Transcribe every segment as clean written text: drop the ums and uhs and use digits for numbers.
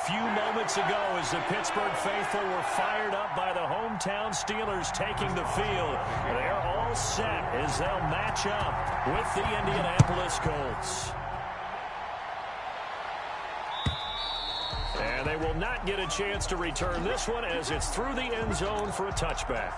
few moments ago as the Pittsburgh faithful were fired up by the hometown Steelers taking the field. They're all set as they'll match up with the Indianapolis Colts. And they will not get a chance to return this one as it's through the end zone for a touchback.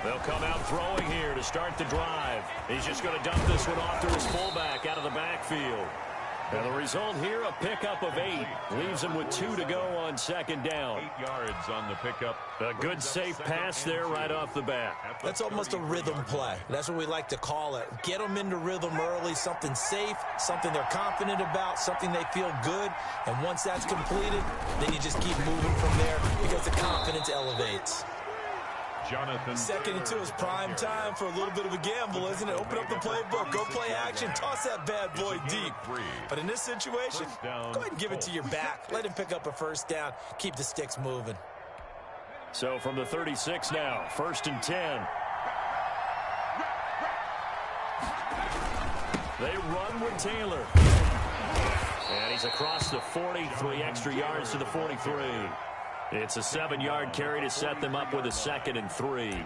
They'll come out throwing here to start the drive. He's just going to dump this one off to his fullback out of the backfield. And the result here, a pickup of 8. Leaves him with 2 to go on second down. 8 yards on the pickup. A good safe pass there right off the bat. That's almost a rhythm play. That's what we like to call it. Get them into rhythm early, something safe, something they're confident about, something they feel good. And once that's completed, then you just keep moving from there because the confidence elevates. Jonathan. 2nd and 2 is prime time for a little bit of a gamble, isn't it? Open up the playbook, go play action, toss that bad boy deep. But in this situation, go ahead and give it to your back. Let him pick up a first down. Keep the sticks moving. So from the 36 now, 1st and 10. They run with Taylor. And he's across the 40, 3 extra yards to the 43. It's a 7-yard carry to set them up with a 2nd and 3.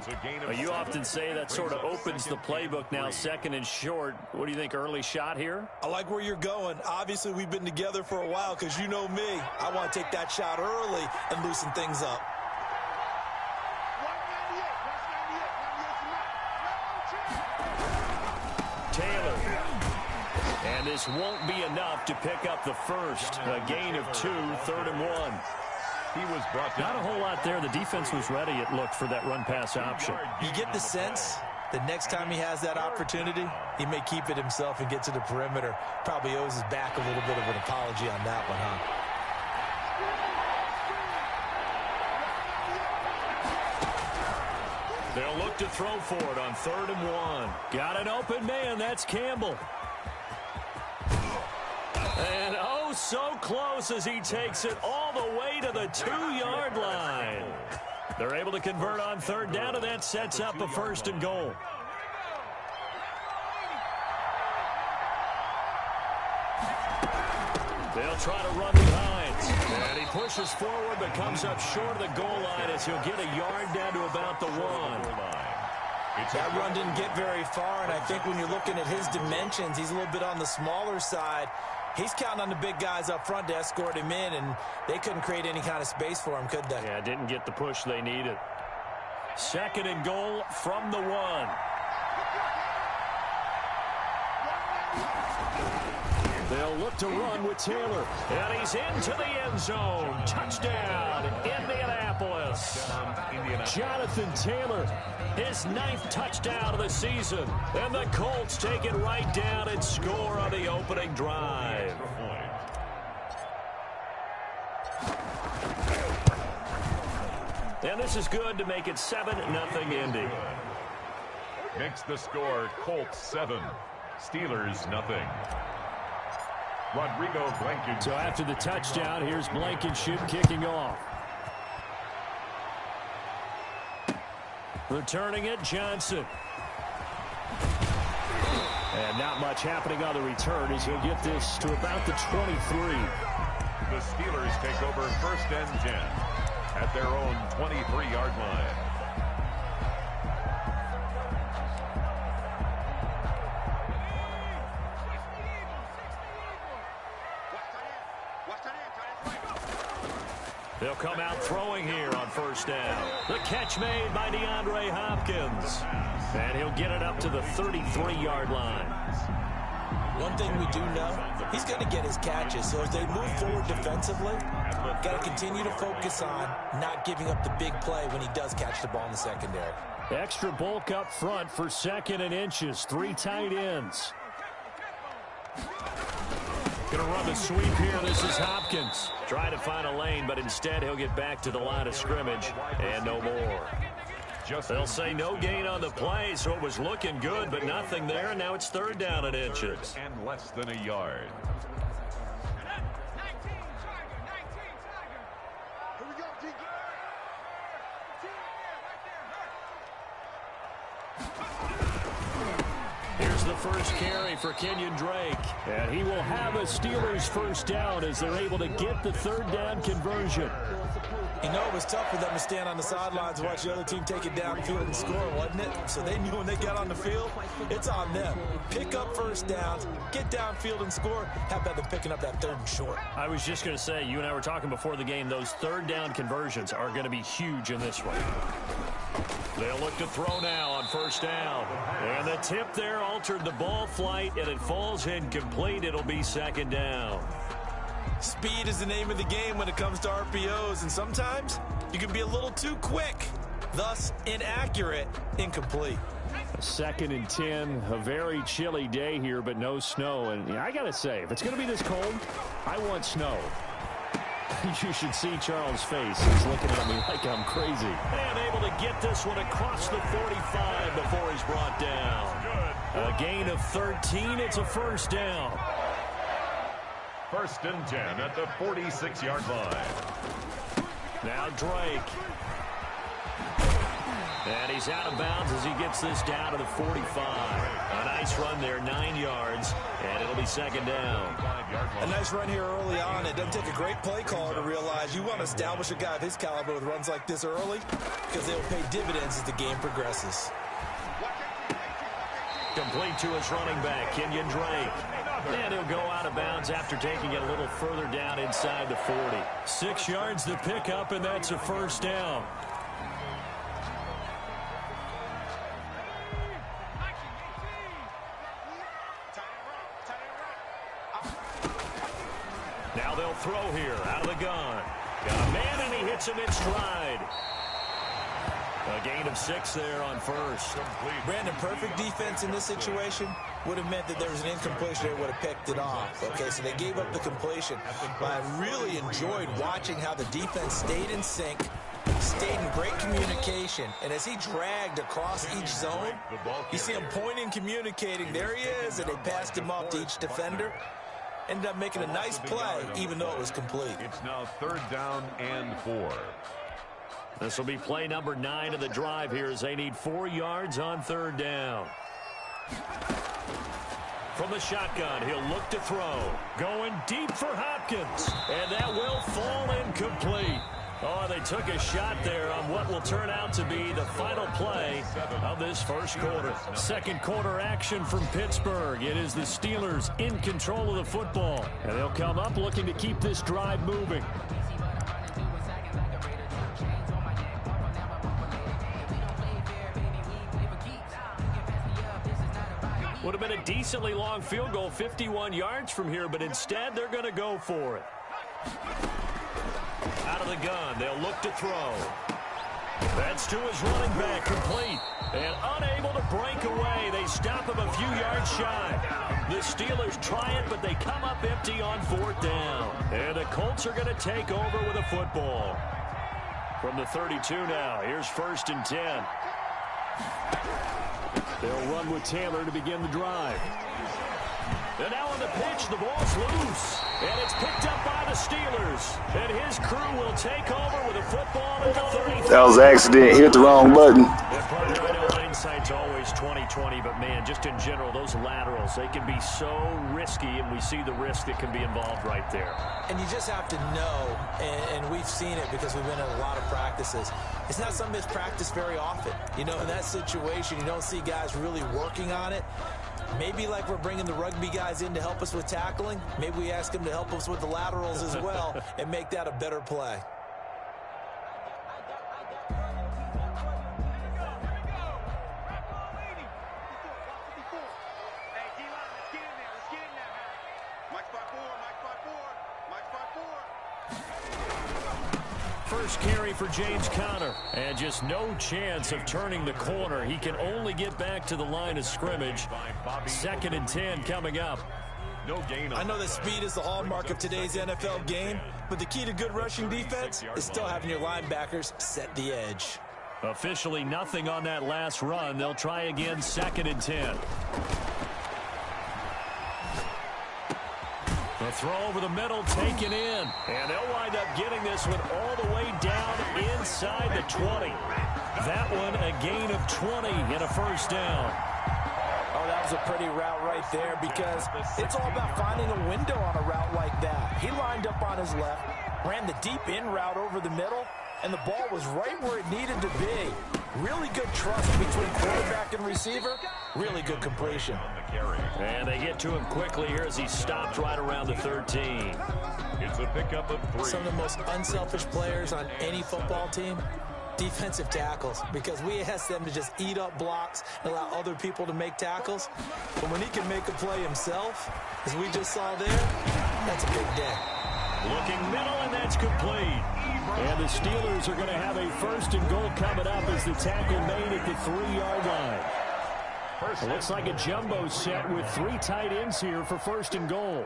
You often say that sort of opens the playbook now, 2nd and short. What do you think, early shot here? I like where you're going. Obviously, we've been together for a while because you know me. I want to take that shot early and loosen things up. Taylor. And this won't be enough to pick up the first. A gain of 2, 3rd and 1. He was brought down. Not a whole lot there. The defense was ready, it looked, for that run-pass option. You get the sense that next time he has that opportunity, he may keep it himself and get to the perimeter. Probably owes his back a little bit of an apology on that one, huh? They'll look to throw for it on 3rd and 1. Got an open man. That's Campbell. And oh, so close as he takes it all the way to the 2-yard line. They're able to convert on 3rd down, and that sets up a 1st and goal. They'll try to run with Hines. And he pushes forward but comes up short of the goal line as he'll get a yard down to about the 1. That run didn't get very far, and I think when you're looking at his dimensions, he's a little bit on the smaller side. He's counting on the big guys up front to escort him in, and they couldn't create any kind of space for him, could they? Yeah, didn't get the push they needed. 2nd and goal from the 1. They'll look to run with Taylor. And he's into the end zone. Touchdown, Indianapolis. Jonathan Taylor, his 9th touchdown of the season. And the Colts take it right down and score on the opening drive. And this is good to make it 7-0 Indy. Makes the score Colts 7, Steelers 0. Rodrigo Blankenship. So after the touchdown, here's Blankenship kicking off. Returning it, Johnson. And not much happening on the return as he'll get this to about the 23. The Steelers take over 1st and 10 at their own 23-yard line. They'll come out throwing here on 1st down. The catch made by DeAndre Hopkins. And he'll get it up to the 33-yard line. One thing we do know, he's going to get his catches. So as they move forward defensively, got to continue to focus on not giving up the big play when he does catch the ball in the secondary. Extra bulk up front for 2nd and inches. 3 tight ends. Going to run the sweep here. This is Hopkins. Trying to find a lane, but instead he'll get back to the line of scrimmage and no more. They'll say no gain on the play, so it was looking good, but nothing there, and now it's 3rd down and inches. And less than a yard. Here's the first carry for Kenyon Drake. And he will have a Steelers 1st down as they're able to get the 3rd down conversion. You know, it was tough for them to stand on the sidelines and watch the other team take it downfield and score, wasn't it? So they knew when they got on the field, it's on them. Pick up 1st downs, get downfield and score. How about them picking up that 3rd and short? I was just going to say, you and I were talking before the game, those 3rd down conversions are going to be huge in this one. They'll look to throw now on 1st down. And the tip there altered the ball flight, and it falls incomplete. It'll be 2nd down. Speed is the name of the game when it comes to RPOs, and sometimes you can be a little too quick, thus inaccurate, incomplete. 2nd and 10, a very chilly day here, but no snow. And I got to say, if it's going to be this cold, I want snow. You should see Charles' face. He's looking at me like I'm crazy. And able to get this one across the 45 before he's brought down. A gain of 13. It's a 1st down. 1st and 10 at the 46-yard line. Now Drake. And he's out of bounds as he gets this down to the 45. A nice run there, 9 yards, and it'll be 2nd down. A nice run here early on. It doesn't take a great play caller to realize you want to establish a guy of his caliber with runs like this early because they will pay dividends as the game progresses. Complete to his running back, Kenyon Drake. And he'll go out of bounds after taking it a little further down inside the 40. 6 yards to pick up, and that's a 1st down. Now they'll throw here out of the gun. Got a man, and he hits him in stride. A gain of 6 there on 1st. Brandon, perfect defense in this situation would have meant that there was an incompletion. They would have picked it off. Okay, so they gave up the completion. But I really enjoyed watching how the defense stayed in sync, stayed in great communication. And as he dragged across each zone, you see him pointing, communicating. There he is, and they passed him off to each defender. Ended up making a nice play, even though it was complete. It's now 3rd down and 4. This will be play number 9 of the drive here as they need 4 yards on 3rd down. From the shotgun, he'll look to throw. Going deep for Hopkins. And that will fall incomplete. Oh, they took a shot there on what will turn out to be the final play of this 1st quarter. 2nd quarter action from Pittsburgh. It is the Steelers in control of the football. And they'll come up looking to keep this drive moving. Would have been a decently long field goal, 51 yards from here, but instead they're going to go for it. Out of the gun, they'll look to throw. That's to his running back, complete. And unable to break away. They stop him a few yards shy. The Steelers try it, but they come up empty on 4th down. And the Colts are going to take over with a football. From the 32 now, here's 1st and 10. They'll run with Taylor to begin the drive. And now on the pitch, the ball's loose. And it's picked up by the Steelers. And his crew will take over with a football at the 33. That was an accident. Hit the wrong button. Yeah, partner, I know hindsight's always 20/20, but man, just in general, those laterals, they can be so risky, and we see the risk that can be involved right there. And you just have to know, and we've seen it because we've been in a lot of practices. It's not something that's practiced very often. You know, in that situation, you don't see guys really working on it. Maybe like we're bringing the rugby guys in to help us with tackling, maybe we ask them to help us with the laterals as well and make that a better play. First carry for James Conner, and just no chance of turning the corner. He can only get back to the line of scrimmage. 2nd and 10 coming up. No gain. I know that speed is the hallmark of today's NFL game, but the key to good rushing defense is still having your linebackers set the edge. Officially nothing on that last run. They'll try again, 2nd and 10. The throw over the middle, taken in. And they'll wind up getting this one all the way down inside the 20. That one a gain of 20 and a first down. Oh, that was a pretty route right there because it's all about finding a window on a route like that. He lined up on his left, ran the deep in route over the middle, and the ball was right where it needed to be. Really good trust between quarterback and receiver. Really good completion. And they get to him quickly here as he stopped right around the 13. It's a pickup of 3. Some of the most unselfish players on any football team, defensive tackles, because we ask them to just eat up blocks and allow other people to make tackles. But when he can make a play himself, as we just saw there, that's a big day. Looking middle, and that's complete. And the Steelers are going to have a 1st and goal coming up as the tackle made at the 3-yard line. It looks like a jumbo set with 3 tight ends here for 1st and goal.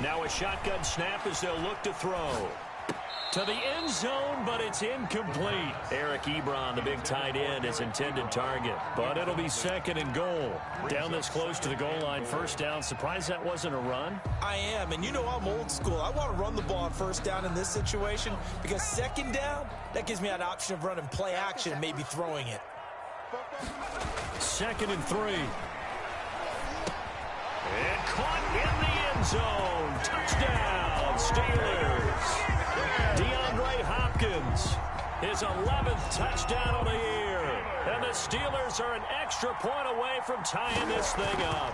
Now a shotgun snap as they'll look to throw. To the end zone, but it's incomplete. Eric Ebron, the big tight end, is intended target. But it'll be 2nd and goal. Down this close to the goal line, 1st down. Surprised that wasn't a run? I am, and you know I'm old school. I want to run the ball on 1st down in this situation because 2nd down, that gives me an option of running play action and maybe throwing it. 2nd and 3. And caught in the end zone. Touchdown, Steelers. DeAndre Hopkins, his 11th touchdown of the year. And the Steelers are an extra point away from tying this thing up.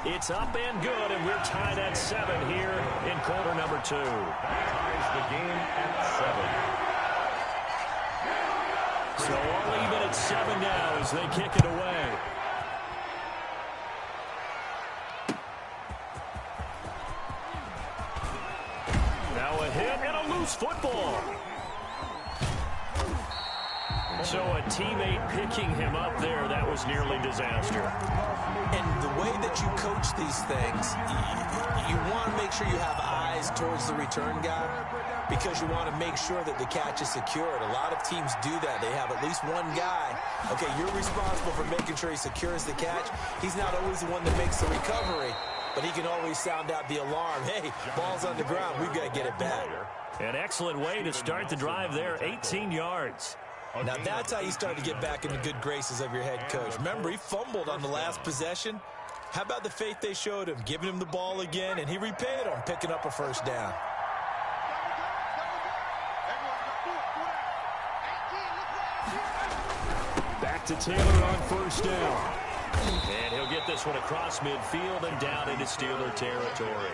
It's up and good, and we're tied at 7 here in quarter number 2. Ties the game at 7. So all even at 7 now as they kick it away. Now a hit and a loose football. So a teammate picking him up there, that was nearly disaster. And the way that you coach these things, you want to make sure you have eyes towards the return guy because you want to make sure that the catch is secured. A lot of teams do that. They have at least one guy. Okay, you're responsible for making sure he secures the catch. He's not always the one that makes the recovery, but he can always sound out the alarm. Hey, ball's on the ground. We've got to get it back. An excellent way to start the drive there, 18 yards. Now that's how you start to get back in the good graces of your head coach. Remember, he fumbled on the last possession. How about the faith they showed him, giving him the ball again, and he repaid them, picking up a 1st down. Back to Taylor on 1st down. And he'll get this one across midfield and down into Steeler territory.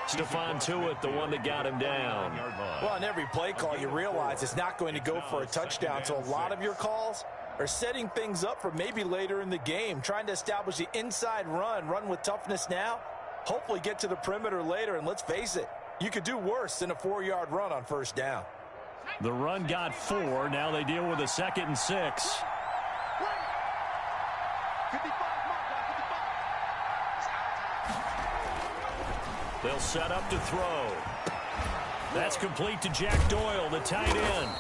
Stephon Tuitt, the one that got him down. Well, on every play call, you realize it's not going to go for a touchdown. So a lot of your calls are setting things up for maybe later in the game, trying to establish the inside run with toughness now, hopefully get to the perimeter later. And let's face it, you could do worse than a 4-yard run on 1st down. The run got 4. Now they deal with a 2nd and 6. They'll set up to throw. That's complete to Jack Doyle, the tight end.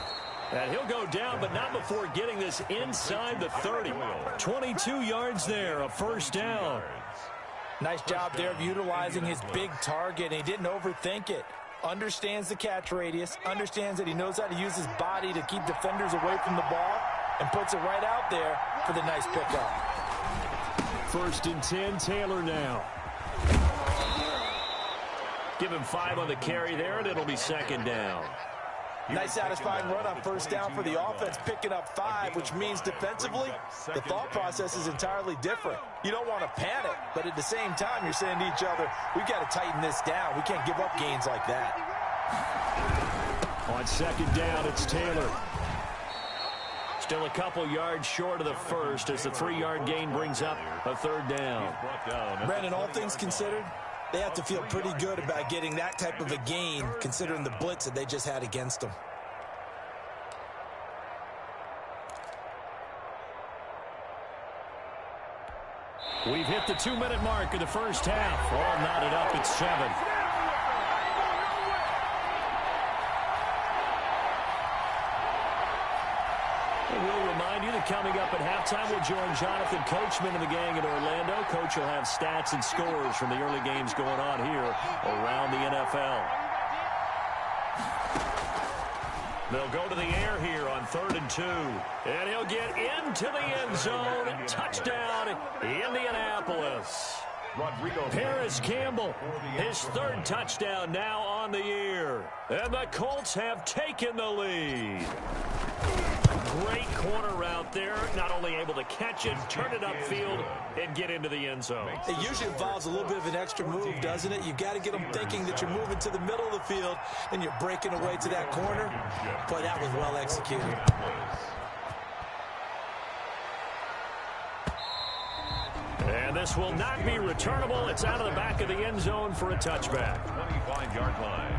And he'll go down, but not before getting this inside the 30. 22 yards there, a 1st down. Nice job there of utilizing his big target. He didn't overthink it. Understands the catch radius, understands that he knows how to use his body to keep defenders away from the ball, and puts it right out there for the nice pickup. 1st and 10, Taylor now. Give him 5 on the carry there, and it'll be 2nd down. Nice satisfying run on 1st down for the offense, picking up 5, which means defensively, the thought process is entirely different. You don't want to panic, but at the same time, you're saying to each other, we've got to tighten this down. We can't give up gains like that. On 2nd down, it's Taylor. Still a couple yards short of the 1st as the 3-yard gain brings up a 3rd down. Brandon, all things considered, they have to feel pretty good about getting that type of a gain considering the blitz that they just had against them. We've hit the 2-minute mark of the first half. All knotted up at 7. We'll remind you that coming up at halftime, we'll join Jonathan Coachman and the gang in Orlando. Coach will have stats and scores from the early games going on here around the NFL. They'll go to the air here on 3rd and 2. And he'll get into the end zone. Touchdown, Indianapolis. Paris Campbell, his 3rd touchdown now on the year. And the Colts have taken the lead. Great corner route there. Not only able to catch it, turn it upfield, and get into the end zone. It usually involves a little bit of an extra move, doesn't it? You've got to get them thinking that you're moving to the middle of the field and you're breaking away to that corner. Boy, that was well executed. And this will not be returnable. It's out of the back of the end zone for a touchback. 25-yard line.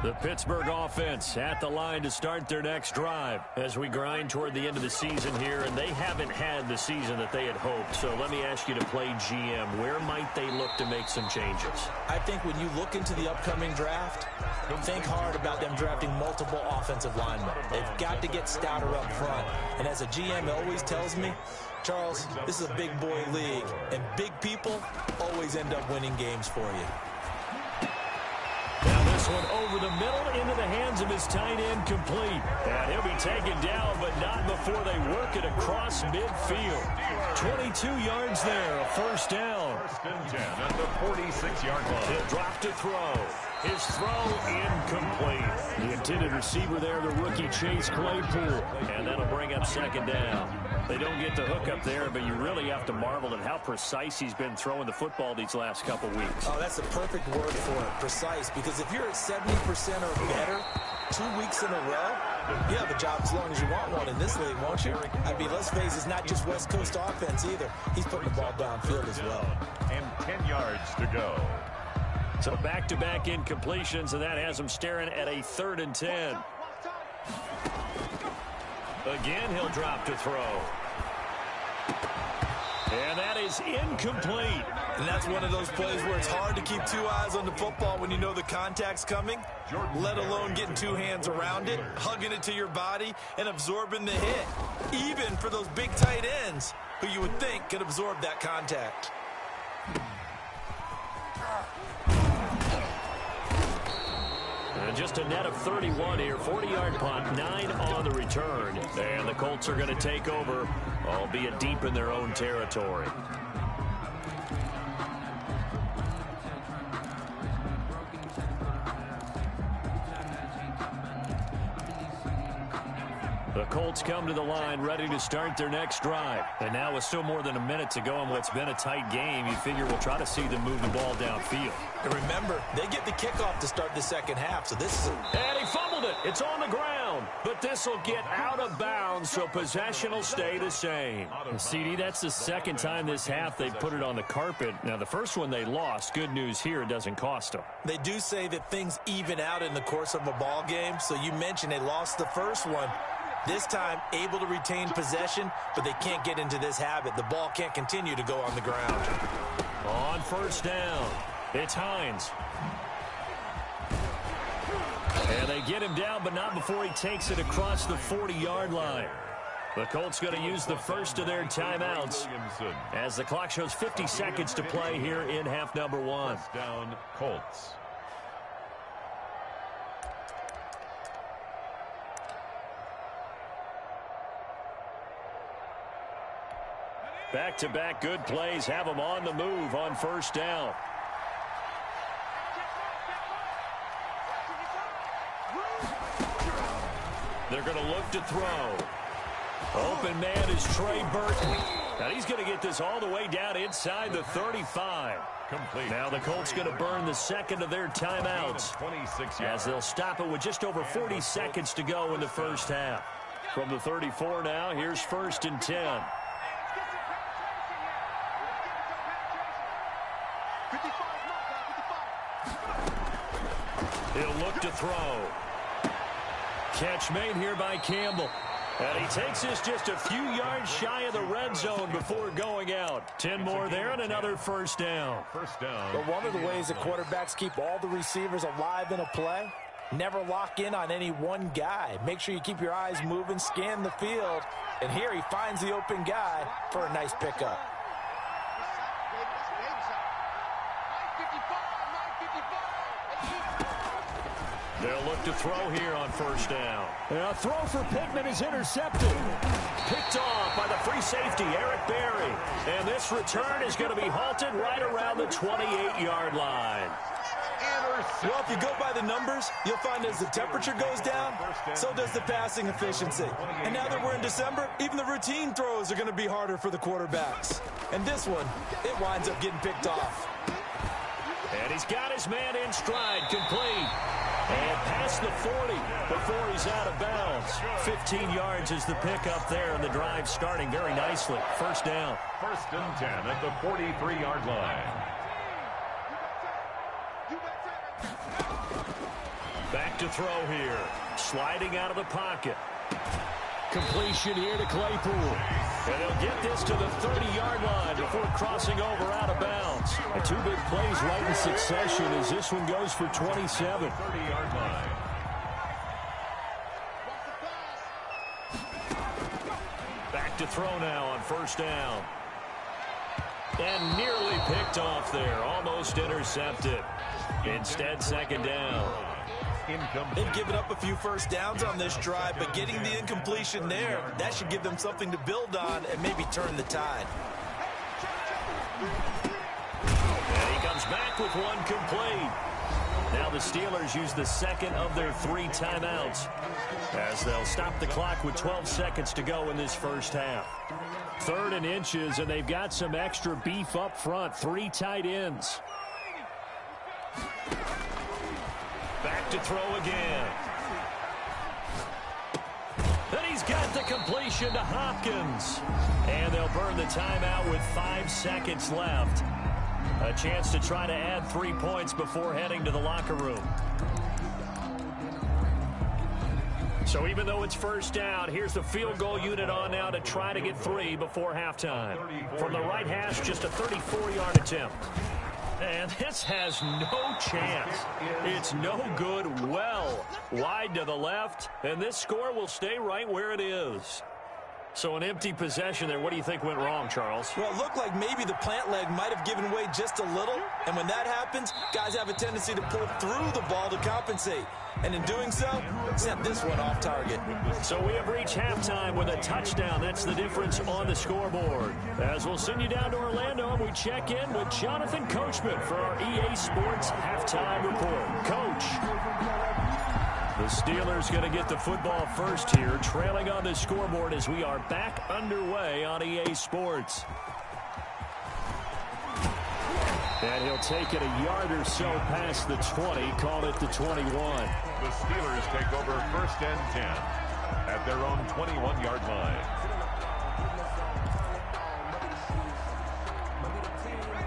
The Pittsburgh offense at the line to start their next drive as we grind toward the end of the season here, and they haven't had the season that they had hoped. So let me ask you to play GM. Where might they look to make some changes? I think when you look into the upcoming draft, think hard about them drafting multiple offensive linemen. They've got to get stouter up front. And as a GM always tells me, Charles, this is a big boy league, and big people always end up winning games for you. This one over the middle into the hands of his tight end, complete. And he'll be taken down, but not before they work it across midfield. 22 yards there, a first down. 1st and 10 at the 46-yard line. He'll drop to throw. His throw incomplete. The intended receiver there, the rookie Chase Claypool. And that'll bring up 2nd down. They don't get the hook up there, but you really have to marvel at how precise he's been throwing the football these last couple weeks. Oh, that's the perfect word for it, precise, because if you're at 70% or better 2 weeks in a row, you have a job as long as you want one in this league, won't you? I mean, let's face it, it's not just West Coast offense either. He's putting the ball downfield as well. And 10 yards to go. So back-to-back incompletions, and that has him staring at a 3rd and 10. Again, he'll drop to throw. And that is incomplete. And that's one of those plays where it's hard to keep 2 eyes on the football when you know the contact's coming, let alone getting 2 hands around it, hugging it to your body, and absorbing the hit. Even for those big tight ends who you would think could absorb that contact. And just a net of 31 here, 40-yard punt, 9 on the return. And the Colts are going to take over, albeit deep in their own territory. The Colts come to the line ready to start their next drive. And now with still more than a minute to go in what's been a tight game, you figure we'll try to see them move the ball downfield. And remember, they get the kickoff to start the second half, so this is And he fumbled it. It's on the ground. But this will get out of bounds, so possession will stay the same. CD, that's the second time this half they've put it on the carpet. Now, the first one they lost. Good news here, it doesn't cost them. They do say that things even out in the course of a ball game, so you mentioned they lost the first one. This time, able to retain possession, but they can't get into this habit. The ball can't continue to go on the ground. On 1st down, it's Hines. And they get him down, but not before he takes it across the 40-yard line. The Colts going to use the first of their timeouts as the clock shows 50 seconds to play here in half number 1. First down, Colts. Back-to-back good plays have them on the move on 1st down. They're going to look to throw. Open man is Trey Burton. Now he's going to get this all the way down inside the 35. Complete. Now the Colts going to burn the second of their timeouts 26 as they'll stop it with just over 40 seconds to go in the first half. From the 34 now, here's 1st and 10. He'll look to throw. Catch made here by Campbell. And he takes this just a few yards shy of the red zone before going out. 10 more there and another first down. But one of the ways that quarterbacks keep all the receivers alive in a play, never lock in on any one guy. Make sure you keep your eyes moving, scan the field. And here he finds the open guy for a nice pickup. They'll look to throw here on first down. A throw for Pittman is intercepted. Picked off by the free safety, Eric Berry. And this return is going to be halted right around the 28-yard line. Well, if you go by the numbers, you'll find as the temperature goes down, so does the passing efficiency. And now that we're in December, even the routine throws are going to be harder for the quarterbacks. And this one, it winds up getting picked off. And he's got his man in stride, complete. And past the 40 before he's out of bounds. 15 yards is the pickup there, and the drive starting very nicely. First down. First and 10 at the 43-yard line. Back to throw here. Sliding out of the pocket. Completion here to Claypool. And he'll get this to the 30-yard line before crossing over out of bounds. And two big plays right in succession as this one goes for 27. 30-yard line. Back to throw now on first down. And nearly picked off there. Almost intercepted. Instead, second down. They've given up a few first downs on this drive, but getting the incompletion there, that should give them something to build on and maybe turn the tide. And he comes back with one complete. Now the Steelers use the second of their 3 timeouts as they'll stop the clock with 12 seconds to go in this first half. 3rd and inches, and they've got some extra beef up front. 3 tight ends. Back to throw again. Then he's got the completion to Hopkins. And they'll burn the timeout with 5 seconds left. A chance to try to add 3 points before heading to the locker room. So even though it's first down, here's the field goal unit on now to try to get 3 before halftime. From the right hash, just a 34-yard attempt. And this has no chance. It's no good. Well wide to the left. And this score will stay right where it is. So an empty possession there. What do you think went wrong, Charles? Well, it looked like maybe the plant leg might have given way just a little. And when that happens, guys have a tendency to pull through the ball to compensate. And in doing so, sent this one off target. So we have reached halftime with a touchdown. That's the difference on the scoreboard. As we'll send you down to Orlando, and we check in with Jonathan Coachman for our EA Sports Halftime Report. Coach. The Steelers going to get the football first here, trailing on the scoreboard as we are back underway on EA Sports. And he'll take it a yard or so past the 20, call it the 21. The Steelers take over first and 10 at their own 21-yard line.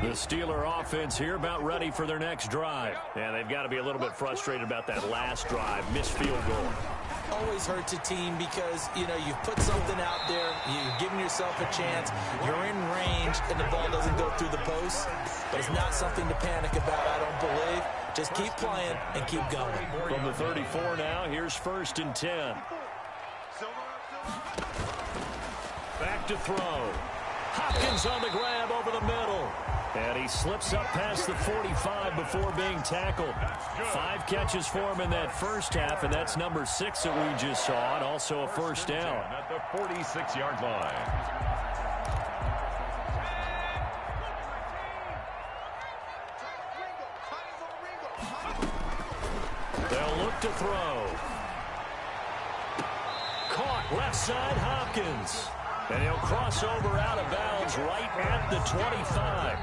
The Steeler offense here about ready for their next drive. And they've got to be a little bit frustrated about that last drive, missed field goal. Always hurts a team because, you know, you've put something out there, you've given yourself a chance, you're in range, and the ball doesn't go through the post. But it's not something to panic about, I don't believe. Just keep playing and keep going. From the 34 now, here's first and 10. Back to throw. Hopkins on the grab over the middle. And he slips up past the 45 before being tackled. 5 catches for him in that first half, and that's number 6 that we just saw, and also a first down. At the 46-yard line. They'll look to throw. Caught left side, Hopkins. And he'll cross over out of bounds right at the 25.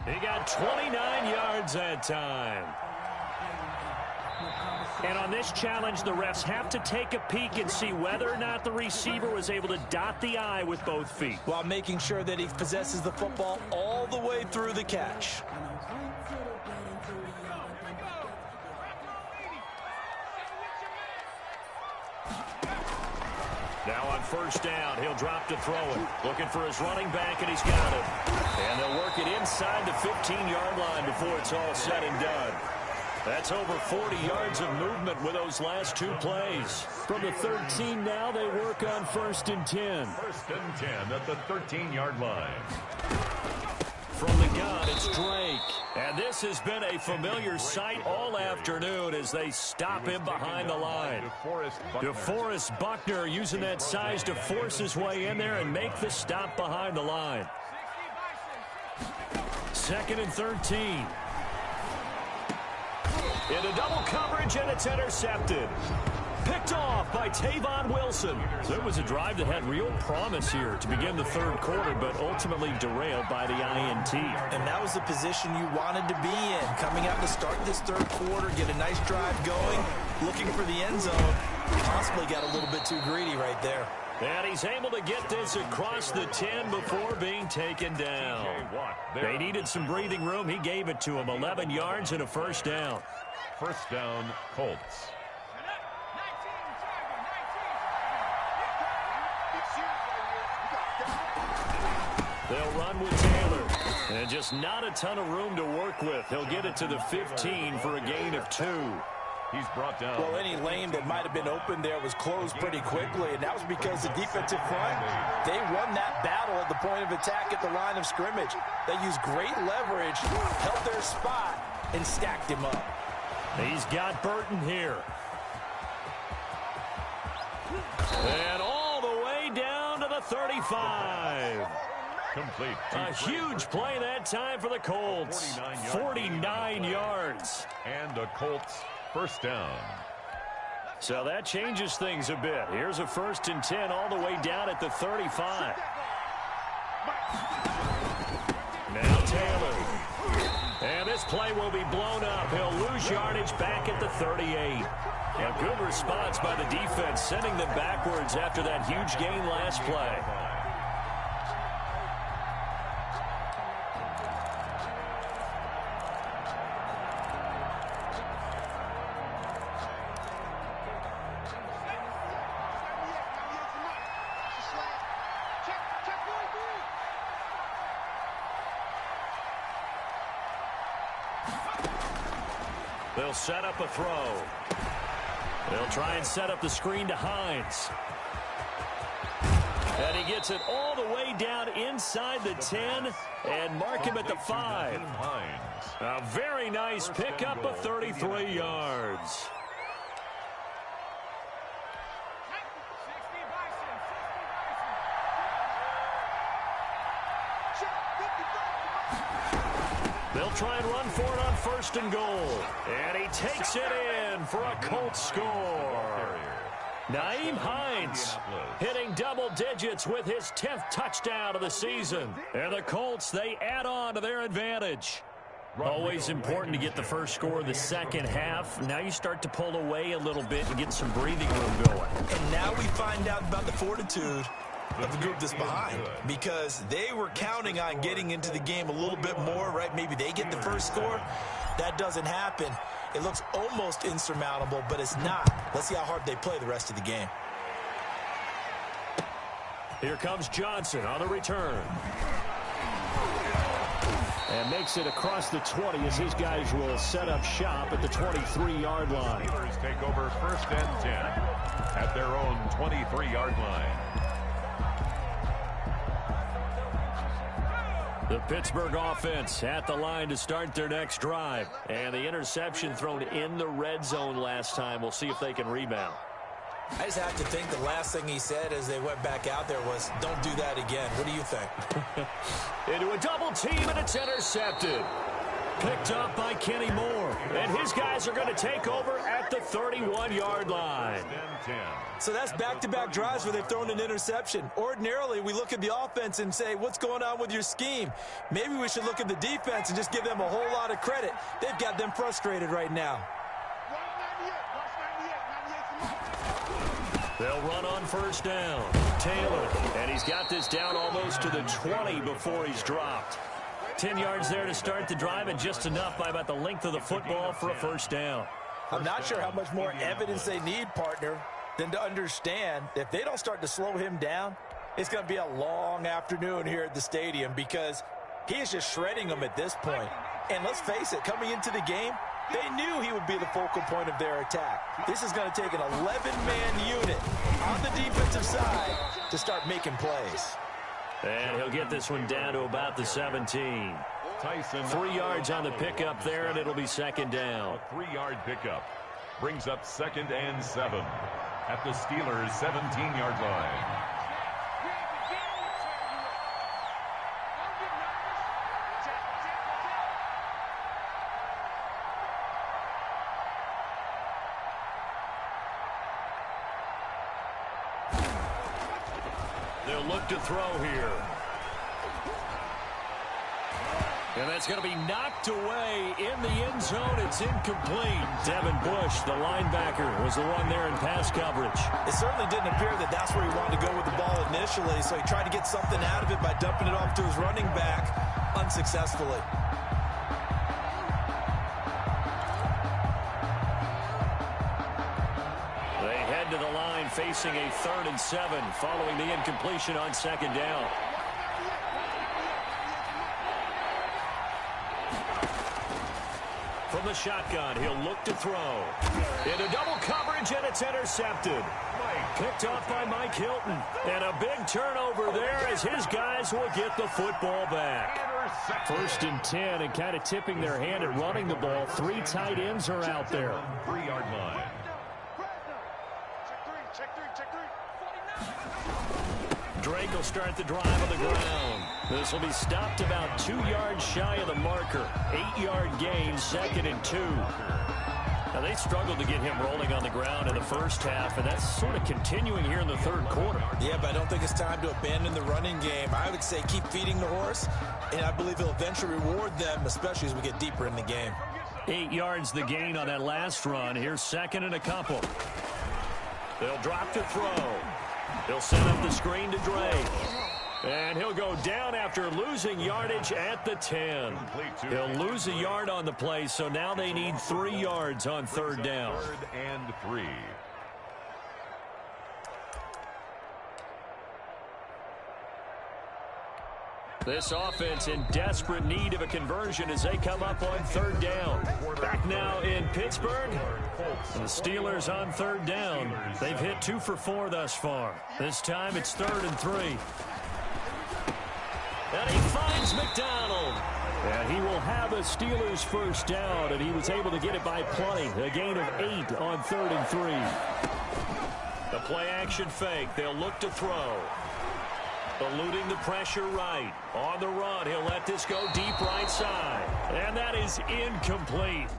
He got 29 yards that time. And on this challenge, the refs have to take a peek and see whether or not the receiver was able to dot the I with both feet, while making sure that he possesses the football all the way through the catch. Now on first down, he'll drop to throw it. Looking for his running back, and he's got it. And they'll work it inside the 15-yard line before it's all said and done. That's over 40 yards of movement with those last two plays. From the 13 now, they work on 1st and 10. 1st and 10 at the 13-yard line. From the gun, it's Drake. And this has been a familiar sight all afternoon as they stop him behind the line. DeForest Buckner using that size to force his way in there and make the stop behind the line. 2nd and 13. Into double coverage, and it's intercepted. Picked off by Tavon Wilson. So it was a drive that had real promise here to begin the third quarter, but ultimately derailed by the INT. And that was the position you wanted to be in. Coming out to start this third quarter, get a nice drive going, looking for the end zone. Possibly got a little bit too greedy right there. And he's able to get this across the 10 before being taken down. They needed some breathing room. He gave it to him. 11 yards and a first down. First down, Colts. They'll run with Taylor. And just not a ton of room to work with. He'll get it to the 15 for a gain of 2. He's brought down. Well, any lane that might have been open there was closed pretty quickly, and that was because the defensive front, they won that battle at the point of attack at the line of scrimmage. They used great leverage, held their spot, and stacked him up. He's got Burton here. And all the way down to the 35. Complete. A huge play that time for the Colts. 49 yards. And the Colts first down. So that changes things a bit. Here's a 1st and 10 all the way down at the 35. Now Taylor. And this play will be blown up. He'll lose yardage back at the 38. A good response by the defense, sending them backwards after that huge gain last play. They'll set up a throw. They'll try and set up the screen to Hines. And he gets it all the way down inside the 10 and mark him at the 5. A very nice pickup of 33 yards. They'll try and run for it on 1st and goal. And he takes it in for a Colts score. Nyheim Hines hitting double digits with his 10th touchdown of the season. And the Colts, they add on to their advantage. Always important to get the first score of the second half. Now you start to pull away a little bit and get some breathing room going. And now we find out about the fortitude of the group that's behind, because they were counting on getting into the game a little bit more, right? Maybe they get the first score. That doesn't happen. It looks almost insurmountable, but it's not. Let's see how hard they play the rest of the game. Here comes Johnson on the return. And makes it across the 20 as his guys will set up shop at the 23-yard line. Steelers take over 1st and 10 at their own 23-yard line. The Pittsburgh offense at the line to start their next drive. And the interception thrown in the red zone last time. We'll see if they can rebound. I just have to think the last thing he said as they went back out there was, don't do that again. What do you think? Into a double team, and it's intercepted. Picked up by Kenny Moore. And his guys are going to take over at the 31-yard line. So that's back-to-back drives where they've thrown an interception. Ordinarily, we look at the offense and say, what's going on with your scheme? Maybe we should look at the defense and just give them a whole lot of credit. They've got them frustrated right now. They'll run on first down. Taylor, and he's got this down almost to the 20 before he's dropped. 10 yards there to start the drive, and just enough by about the length of the football for a first down. I'm not sure how much more evidence they need, partner, than to understand that if they don't start to slow him down, it's going to be a long afternoon here at the stadium because he is just shredding them at this point. And let's face it, coming into the game, they knew he would be the focal point of their attack. This is going to take an 11-man unit on the defensive side to start making plays. And he'll get this one down to about the 17. Tyson. 3 yards on the pickup there, and it'll be second down. A 3-yard pickup brings up 2nd and 7 at the Steelers' 17-yard line. They'll look to throw here. And that's going to be knocked away in the end zone. It's incomplete. Devin Bush, the linebacker, was the one there in pass coverage. It certainly didn't appear that that's where he wanted to go with the ball initially, so he tried to get something out of it by dumping it off to his running back unsuccessfully. They head to the line facing a 3rd and 7 following the incompletion on second down. From the shotgun, he'll look to throw. Into double coverage, and it's intercepted. Picked off by Mike Hilton. And a big turnover there as his guys will get the football back. 1st and 10, and kind of tipping their hand at running the ball. 3 tight ends are out there. 3-yard line. Drake will start the drive on the ground. This will be stopped about 2 yards shy of the marker. 8-yard gain, 2nd and 2. Now, they struggled to get him rolling on the ground in the first half, and that's sort of continuing here in the 3rd quarter. Yeah, but I don't think it's time to abandon the running game. I would say keep feeding the horse, and I believe he'll eventually reward them, especially as we get deeper in the game. 8 yards the gain on that last run. Here's 2nd and a couple. They'll drop to throw. He'll set up the screen to Drake. And he'll go down after losing yardage at the 10. He'll lose a yard on the play, so now they need 3 yards on 3rd down. 3rd and 3. This offense in desperate need of a conversion as they come up on 3rd down. Back now in Pittsburgh. The Steelers on 3rd down. They've hit 2 for 4 thus far. This time it's 3rd and 3. And he finds McDonald. And he will have a Steelers first down, and he was able to get it by plenty. A gain of 8 on 3rd and 3. The play action fake. They'll look to throw. Eluding the pressure right. On the run, he'll let this go deep right side. And that is incomplete.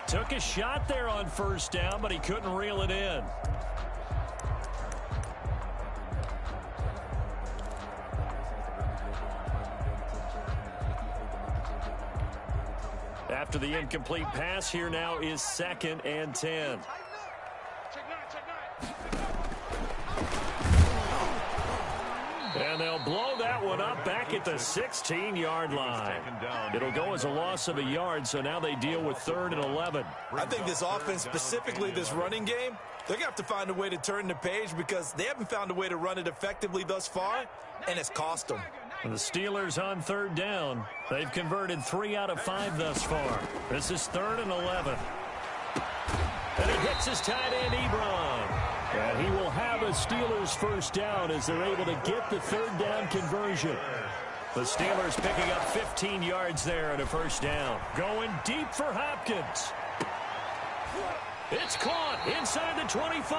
Took a shot there on first down, but he couldn't reel it in. After the incomplete pass, here now is 2nd and 10. And they'll blow that one up back at the 16-yard line. It'll go as a loss of a yard, so now they deal with 3rd and 11. I think this offense, specifically this running game, they're going to have to find a way to turn the page because they haven't found a way to run it effectively thus far, and it's cost them. And the Steelers on 3rd down. They've converted 3 out of 5 thus far. This is 3rd and 11. And he hits his tight end, Ebron. And he will have a Steelers first down as they're able to get the 3rd down conversion. The Steelers picking up 15 yards there and a first down. Going deep for Hopkins. It's caught inside the 25.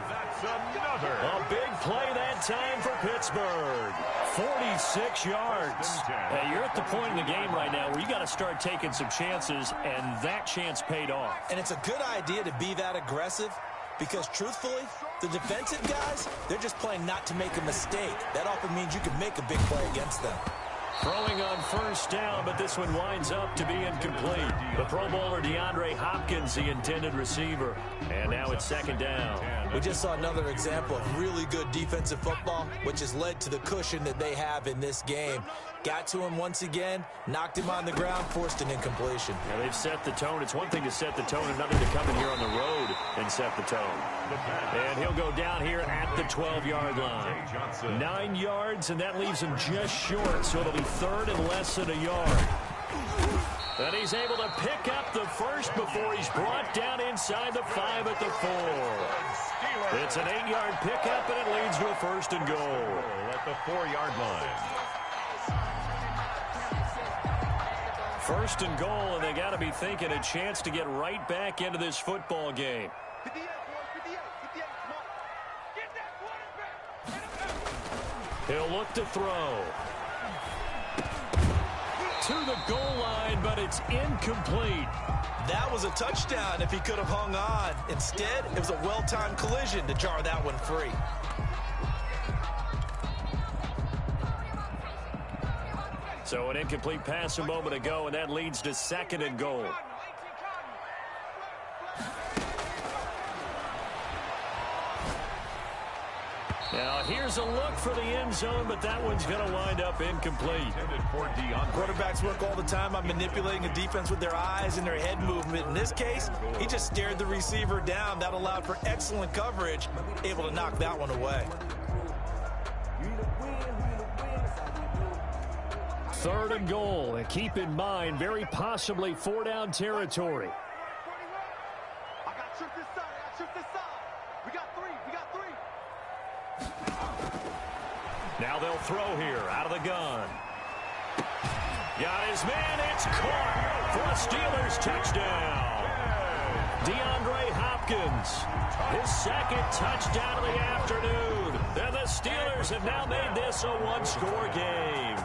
That's another. A big play that time for Pittsburgh. 46 yards. Hey, you're at the point in the game right now where you got to start taking some chances, and that chance paid off. And it's a good idea to be that aggressive because, truthfully, the defensive guys, they're just playing not to make a mistake. That often means you can make a big play against them. Throwing on first down, but this one winds up to be incomplete. The Pro Bowler DeAndre Hopkins, the intended receiver. And now it's second down. We just saw another example of really good defensive football, which has led to the cushion that they have in this game. Got to him once again, knocked him on the ground, forced an incompletion. Yeah, they've set the tone. It's one thing to set the tone, another to come in here on the road and set the tone. And he'll go down here at the 12-yard line. 9 yards, and that leaves him just short, so it'll be third and less than a yard. And he's able to pick up the first before he's brought down inside the 5 at the 4. It's an 8-yard pickup, and it leads to a first and goal. At the 4-yard line. First and goal, and they got to be thinking a chance to get right back into this football game. He'll look to throw. To the goal line, but it's incomplete. That was a touchdown if he could have hung on. Instead, it was a well-timed collision to jar that one free. So an incomplete pass a moment ago, and that leads to second and goal. Now here's a look for the end zone, but that one's going to wind up incomplete. Quarterbacks work all the time on manipulating a defense with their eyes and their head movement. In this case, he just stared the receiver down. That allowed for excellent coverage, able to knock that one away. Third and goal, and keep in mind, very possibly 4-down territory. I got tripped this side. I got tripped this side. We got three. Now they'll throw here out of the gun. Got his man. It's caught for a Steelers touchdown. DeAndre Hopkins, his second touchdown of the afternoon. And the Steelers have now made this a one-score game.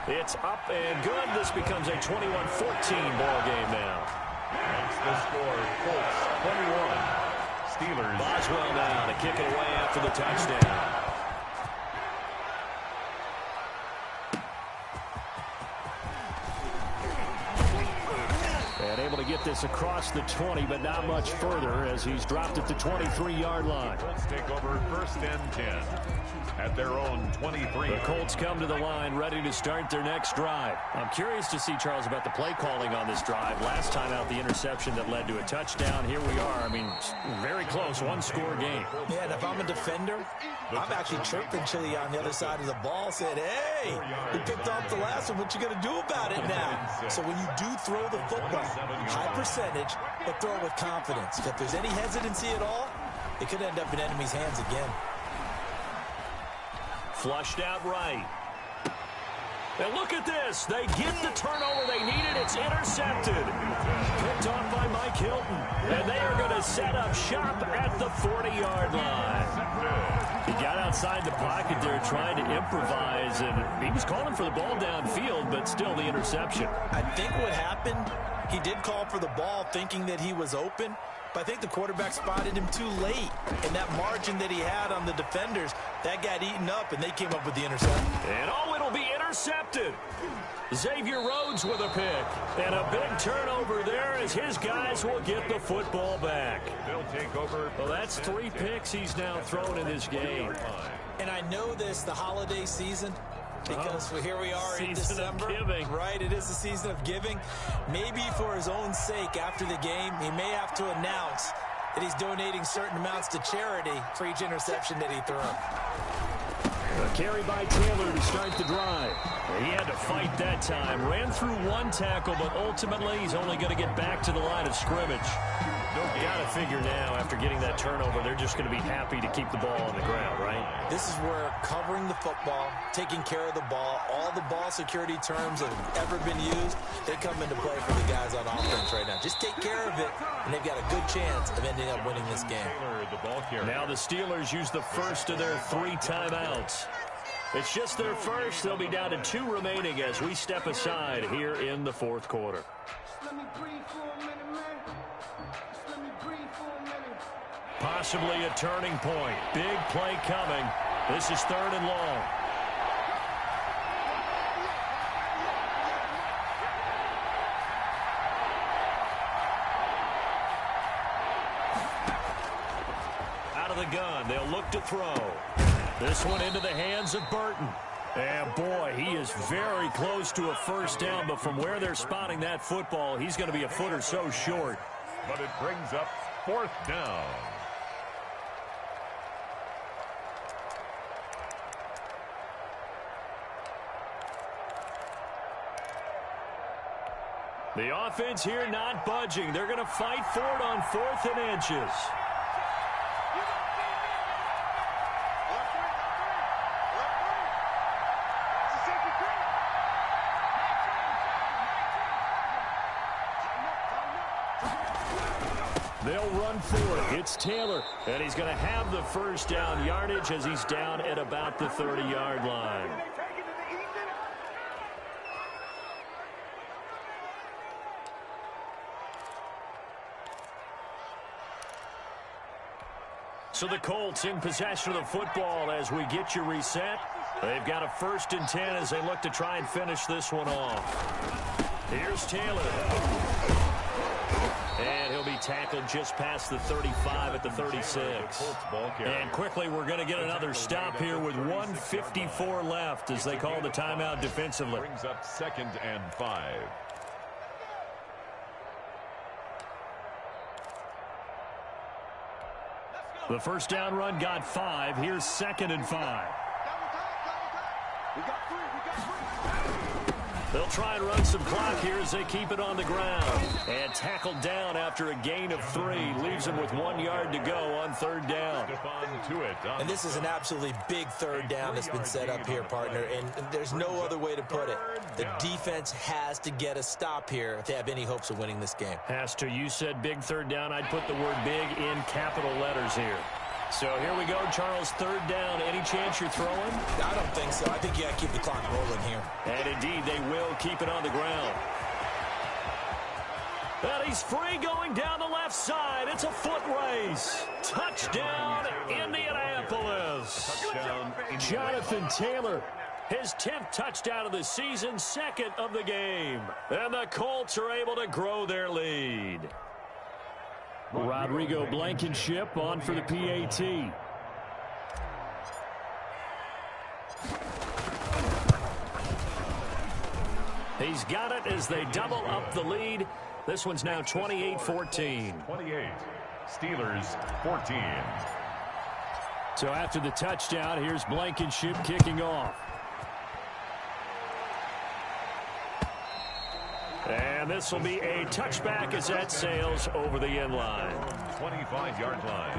It's up and good. This becomes a 21-14 ball game now. That's the score. Colts 21. Steelers. Boswell now to kick it away after the touchdown. And able to get this across the 20, but not much further as he's dropped at the 23-yard line. Colts take over first and 10 at their own 23. The Colts come to the line ready to start their next drive. I'm curious to see, Charles, about the play calling on this drive. Last time out, the interception that led to a touchdown. Here we are. I mean, very close, one-score game. Yeah, and if I'm a defender, I'm actually chirping Chili on the other side of the ball, said, hey, he picked off the last one. What you going to do about it now? So when you do throw the football, high percentage, but throw it with confidence. If there's any hesitancy at all, it could end up in enemy's hands again. Flushed out right. And look at this. They get the turnover they needed. It's intercepted. Picked off by Mike Hilton. And they are going to set up shop at the 40-yard line. He got outside the pocket there trying to improvise, and he was calling for the ball downfield, but still the interception. I think what happened, he did call for the ball thinking that he was open, but I think the quarterback spotted him too late. And that margin that he had on the defenders, that got eaten up, and they came up with the interception. And oh, it'll be intercepted. Xavier Rhodes with a pick. And a big turnover there as his guys will get the football back. They'll take over. Well, that's 3 picks he's now thrown in this game. And I know this, the holiday season, because here we are in December. Right, it is the season of giving. Maybe for his own sake after the game, he may have to announce that he's donating certain amounts to charity for each interception that he threw. A carry by Taylor to start the drive. He had to fight that time. Ran through one tackle, but ultimately he's only going to get back to the line of scrimmage. Got to figure now, after getting that turnover, they're just going to be happy to keep the ball on the ground, right? This is where covering the football, taking care of the ball, all the ball security terms that have ever been used, they come into play for the guys on offense right now. Just take care of it, and they've got a good chance of ending up winning this game. Now the Steelers use the first of their 3 timeouts. It's just their first. They'll be down to 2 remaining as we step aside here in the 4th quarter. Possibly a turning point. Big play coming. This is 3rd and long. Out of the gun. They'll look to throw. This one into the hands of Burton. And boy, he is very close to a first down, but from where they're spotting that football, he's going to be a foot or so short. But it brings up 4th down. The offense here not budging. They're going to fight for it on 4th and inches. They'll run for it. It's Taylor, and he's going to have the first down yardage as he's down at about the 30-yard line. So the Colts in possession of the football as we get you reset. They've got a 1st and 10 as they look to try and finish this one off. Here's Taylor. And he'll be tackled just past the 35 at the 36. And quickly we're going to get another stop here with 1:54 left as they call the timeout defensively. Brings up 2nd and 5. The first down run got 5. Here's 2nd and 5. They'll try and run some clock here as they keep it on the ground. And tackled down after a gain of 3. Leaves them with 1 yard to go on 3rd down. And this is an absolutely big 3rd down that's been set up here, partner. And there's no other way to put it. The defense has to get a stop here if they have any hopes of winning this game. Has to. You said big 3rd down. I'd put the word big in capital letters here. So here we go, Charles, 3rd down. Any chance you're throwing? I don't think so. I think you got to keep the clock rolling here. And indeed, they will keep it on the ground. And he's free going down the left side. It's a foot race. Touchdown, Indianapolis. Touchdown, Jonathan Taylor, his 10th touchdown of the season, 2nd of the game. And the Colts are able to grow their lead. Rodrigo Blankenship on for the PAT. He's got it as they double up the lead. This one's now 28-14. 28. Steelers 14. So after the touchdown, here's Blankenship kicking off. And this will be a touchback as that sails over the end line. 25-yard line.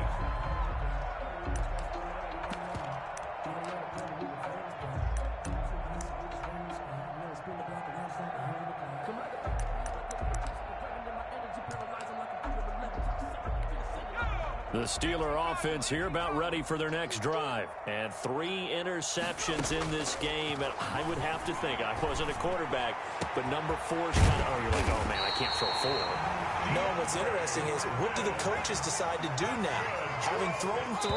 The Steeler offense here about ready for their next drive. And 3 interceptions in this game. And I would have to think, I wasn't a quarterback, but number 4's kind of, you're like, oh, man, I can't throw 4. No, what's interesting is, what do the coaches decide to do now? Having thrown 3,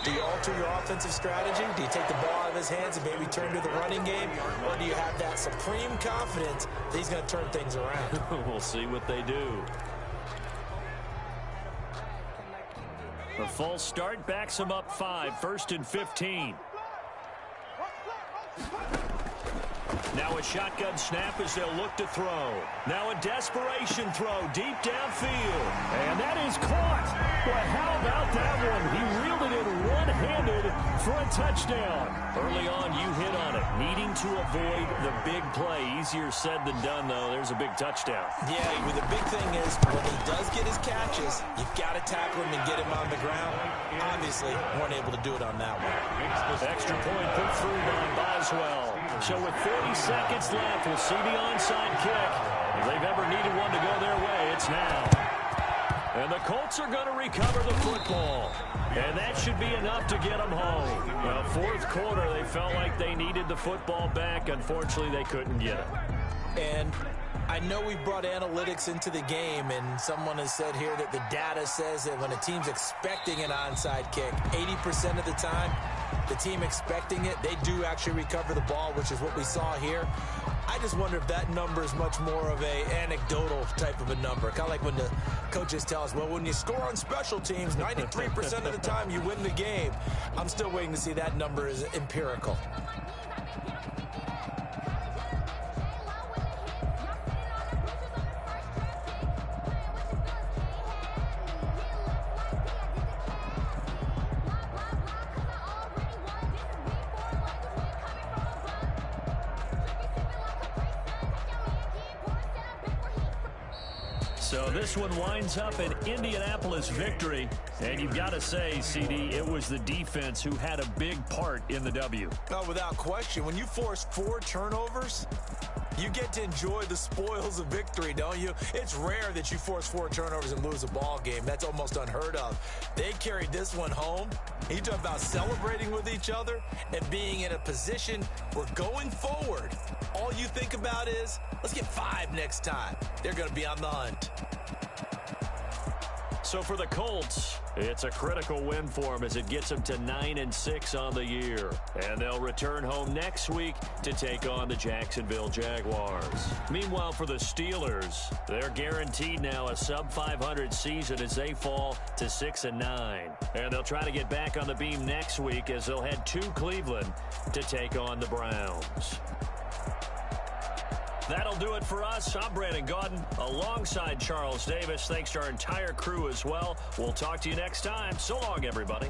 do you alter your offensive strategy? Do you take the ball out of his hands and maybe turn to the running game? Or do you have that supreme confidence that he's going to turn things around? We'll see what they do. The false start backs him up 5. 1st and 15. Now a shotgun snap as they'll look to throw. Now a desperation throw deep downfield. And that is caught. Well, how about that one? He reeled it in one-handed for a touchdown. Early on, you hit on it. Needing to avoid the big play. Easier said than done, though. There's a big touchdown. Yeah, well, the big thing is when he does get his catches, you've got to tackle him and get him on the ground. Obviously, weren't able to do it on that one. Extra point put through by Boswell. So with 40 seconds left, we'll see the onside kick. If they've ever needed one to go their way, it's now. And the Colts are going to recover the football. And that should be enough to get them home. Well, fourth quarter, they felt like they needed the football back. Unfortunately, they couldn't get it. And I know we brought analytics into the game, and someone has said here that the data says that when a team's expecting an onside kick, 80% of the time, the team expecting it, they do actually recover the ball, which is what we saw here. I just wonder if that number is much more of a anecdotal type of a number. Kind of like when the coaches tell us, well, when you score on special teams, 93% of the time you win the game. I'm still waiting to see that number is empirical. So this one winds up an Indianapolis victory. And you've got to say, CD, it was the defense who had a big part in the W. Oh, without question. When you force 4 turnovers, you get to enjoy the spoils of victory, don't you? It's rare that you force 4 turnovers and lose a ball game. That's almost unheard of. They carried this one home. You talk about celebrating with each other and being in a position where going forward, all you think about is, let's get 5 next time. They're going to be on the hunt. So for the Colts, it's a critical win for them as it gets them to 9-6 on the year. And they'll return home next week to take on the Jacksonville Jaguars. Meanwhile, for the Steelers, they're guaranteed now a sub-500 season as they fall to 6-9. And they'll try to get back on the beam next week as they'll head to Cleveland to take on the Browns. That'll do it for us. I'm Brandon Gaudin alongside Charles Davis. Thanks to our entire crew as well. We'll talk to you next time. So long, everybody.